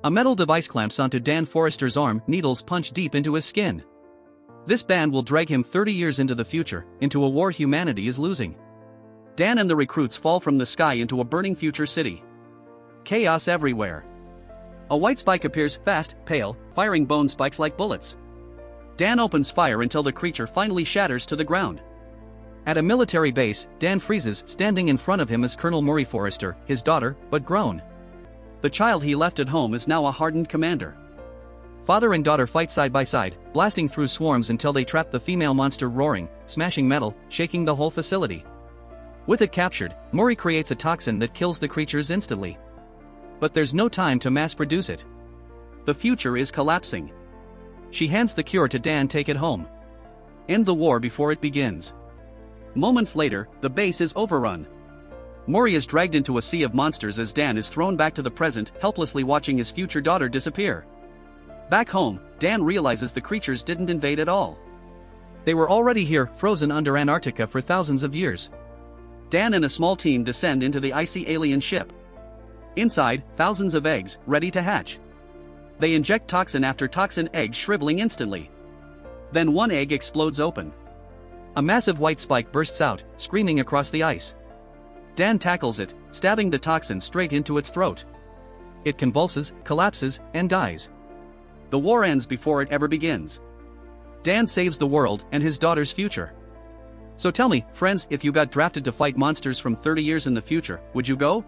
A metal device clamps onto Dan Forrester's arm, needles punch deep into his skin. This band will drag him 30 years into the future, into a war humanity is losing. Dan and the recruits fall from the sky into a burning future city. Chaos everywhere. A white spike appears, fast, pale, firing bone spikes like bullets. Dan opens fire until the creature finally shatters to the ground. At a military base, Dan freezes. Standing in front of him is Colonel Murray Forrester, his daughter, but grown. The child he left at home is now a hardened commander. Father and daughter fight side by side, blasting through swarms until they trap the female monster, roaring, smashing metal, shaking the whole facility. With it captured, Murray creates a toxin that kills the creatures instantly. But there's no time to mass produce it. The future is collapsing. She hands the cure to Dan. Take it home. End the war before it begins. Moments later, the base is overrun. Murray is dragged into a sea of monsters as Dan is thrown back to the present, helplessly watching his future daughter disappear. Back home, Dan realizes the creatures didn't invade at all. They were already here, frozen under Antarctica for thousands of years. Dan and a small team descend into the icy alien ship. Inside, thousands of eggs, ready to hatch. They inject toxin after toxin, eggs shriveling instantly. Then one egg explodes open. A massive white spike bursts out, screaming across the ice. Dan tackles it, stabbing the toxin straight into its throat. It convulses, collapses, and dies. The war ends before it ever begins. Dan saves the world and his daughter's future. So tell me, friends, if you got drafted to fight monsters from 30 years in the future, would you go?